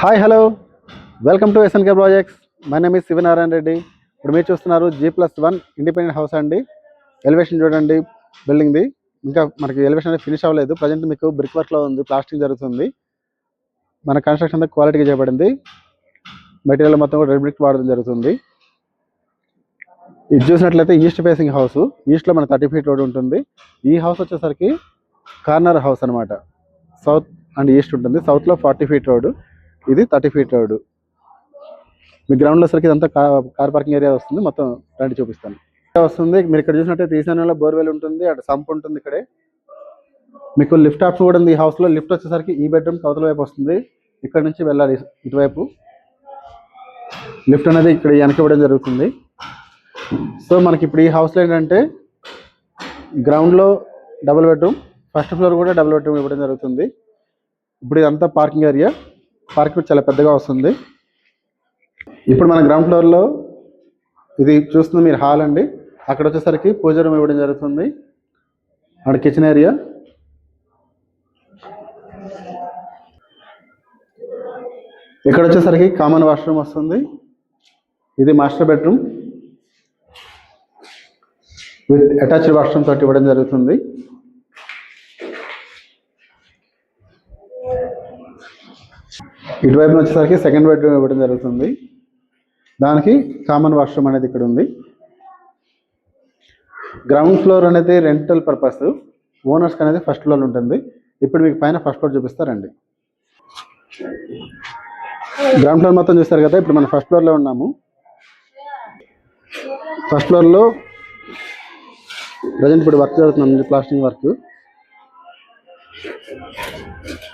Hi hello welcome to SNK projects. My name is Sivanarayana Reddy. ఇప్పుడు మీరు చూస్తున్నారు G+1 ఇండిపెండెంట్ హౌస్ అండి. ఎలివేషన్ చూడండి బిల్డింగ్ది. ఇంకా మనకి ఎలివేషన్ అనేది ఫినిష్ అవ్వలేదు. ప్రజెంట్ మీకు బ్రిక్ వర్క్లో ఉంది, ప్లాస్టింగ్ జరుగుతుంది. మన కన్స్ట్రక్షన్ అంతా క్వాలిటీగా చేయబడింది. మెటీరియల్ మొత్తం కూడా రెడ్ బ్రిక్ వాడడం జరుగుతుంది. ఇది చూసినట్లయితే ఈస్ట్ ఫేసింగ్ హౌస్. ఈస్ట్లో మన 30 feet రోడ్ ఉంటుంది. ఈ హౌస్ వచ్చేసరికి కార్నర్ హౌస్ అనమాట. సౌత్ అండ్ ఈస్ట్ ఉంటుంది. సౌత్లో 40 feet రోడ్, ఇది 30 feet రోడ్. మీ గ్రౌండ్లో సరికి ఇదంతా కార్ పార్కింగ్ ఏరియా వస్తుంది. మొత్తం రండి చూపిస్తాను. వస్తుంది మీరు ఇక్కడ చూసినట్టయితే ఈశాన్యంలో బోర్వెల్ ఉంటుంది, అటు సంప్ ఉంటుంది. ఇక్కడే మీకు లిఫ్ట్ ఆప్షన్ కూడా ఉంది. ఈ హౌస్లో లిఫ్ట్ వచ్చేసరికి ఈ బెడ్రూమ్ అవతల వైపు వస్తుంది. ఇక్కడ నుంచి వెళ్ళాలి ఇటువైపు. లిఫ్ట్ అనేది ఇక్కడ వెనక ఇవ్వడం జరుగుతుంది. సో మనకి ఇప్పుడు ఈ హౌస్లో ఏంటంటే గ్రౌండ్లో డబుల్ బెడ్రూమ్, ఫస్ట్ ఫ్లోర్ కూడా డబుల్ బెడ్రూమ్ ఇవ్వడం జరుగుతుంది. ఇప్పుడు ఇదంతా పార్కింగ్ ఏరియా. పార్కింగ్ చాలా పెద్దగా వస్తుంది. ఇప్పుడు మన గ్రౌండ్ ఫ్లోర్లో ఇది చూస్తుంది మీరు హాల్ అండి. అక్కడ వచ్చేసరికి పూజ రూమ్ ఇవ్వడం జరుగుతుంది. అక్కడ కిచెన్ ఏరియా. ఇక్కడ వచ్చేసరికి కామన్ వాష్రూమ్ వస్తుంది. ఇది master bedroom with attached washroom తోటి ఇవ్వడం జరుగుతుంది. ఇటువైపు వచ్చేసరికి సెకండ్ బెడ్రూమ్ ఇవ్వడం జరుగుతుంది. దానికి కామన్ వాష్రూమ్ అనేది ఇక్కడ ఉంది. గ్రౌండ్ ఫ్లోర్ అనేది రెంటల్ పర్పస్, ఓనర్స్కి అనేది ఫస్ట్ ఫ్లోర్ ఉంటుంది. ఇప్పుడు మీకు పైన ఫస్ట్ ఫ్లోర్ చూపిస్తారండి. గ్రౌండ్ ఫ్లోర్ మొత్తం చూస్తారు కదా. ఇప్పుడు మనం ఫస్ట్ ఫ్లోర్లో ఉన్నాము. ఫస్ట్ ఫ్లోర్లో ప్రజెంట్ ఇప్పుడు వర్క్ జరుగుతుంది, ప్లాస్టింగ్ వర్క్.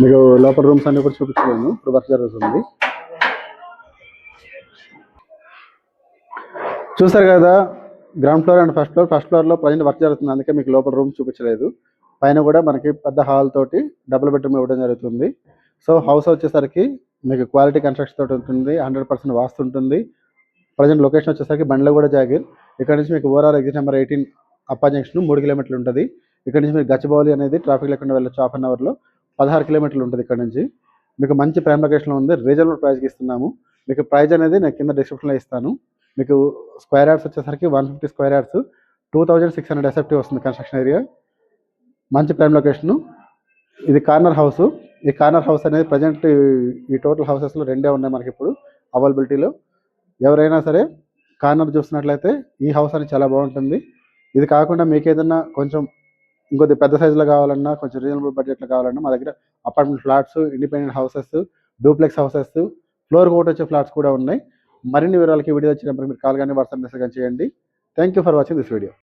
మీకు లోపల రూమ్స్ అన్ని కూడా చూపించలేను, ఇప్పుడు వర్క్ జరుగుతుంది. చూసారు కదా ground floor and first floor. First ఫ్లోర్లో ప్రజెంట్ వర్క్ జరుగుతుంది, అందుకే మీకు లోపల రూమ్ చూపించలేదు. పైన కూడా మనకి పెద్ద హాల్ తోటి డబుల్ బెడ్రూమ్ ఇవ్వడం జరుగుతుంది. సో హౌస్ వచ్చేసరికి మీకు క్వాలిటీ కన్స్ట్రక్షన్ తోటి ఉంటుంది, 100% వాస్తు ఉంటుంది. ప్రజెంట్ లొకేషన్ వచ్చేసరికి బండ్ల కూడా జాగిర్. ఇక్కడ నుంచి మీకు ఓవరాల్ ఎగ్జిట్ నెంబర్ 18 అప్పా జంక్షన్ 3 kilometers ఉంటుంది. ఇక్కడ నుంచి మీకు గచ్చిబౌలి అనేది ట్రాఫిక్ లేకుండా వెళ్ళొచ్చు. 1/2 hourలో 16 kilometers ఉంటుంది. ఇక్కడ నుంచి మీకు మంచి ప్రైమ్ లొకేషన్లో ఉంది. రీజనబుల్ ప్రైస్కి ఇస్తున్నాము. మీకు ప్రైస్ అనేది నేను కింద డిస్క్రిప్షన్లో ఇస్తాను. మీకు స్క్వేర్ యార్డ్స్ వచ్చేసరికి 150 square yards 2600 SFT వస్తుంది కన్స్ట్రక్షన్ ఏరియా. మంచి ప్రైమ్ లొకేషను. ఇది కార్నర్ హౌస్. ఈ కార్నర్ హౌస్ అనేది ప్రజెంట్ ఈ టోటల్ హౌసెస్లో 2 ఉన్నాయి మనకి ఇప్పుడు అవైలబిలిటీలో. ఎవరైనా సరే కార్నర్ చూస్తున్నట్లయితే ఈ హౌస్ అనేది చాలా బాగుంటుంది. ఇది కాకుండా మీకు ఏదన్నా కొంచెం ఇంకొద్ది పెద్ద సైజులో కావాలన్నా, కొంచెం రీజనబుల్ బడ్జెట్లో కావాలన్నా మా దగ్గర apartment flats, independent houses, duplex houses, floor కోట్ వచ్చే ఫ్లాట్స్ కూడా ఉన్నాయి. మరిన్ని వివరాలకి వీడియో వచ్చినప్పుడు మీరు కాల్ కానీ వాట్సాప్ మెసేజ్ కానీ చేయండి. Thank you for watching this video.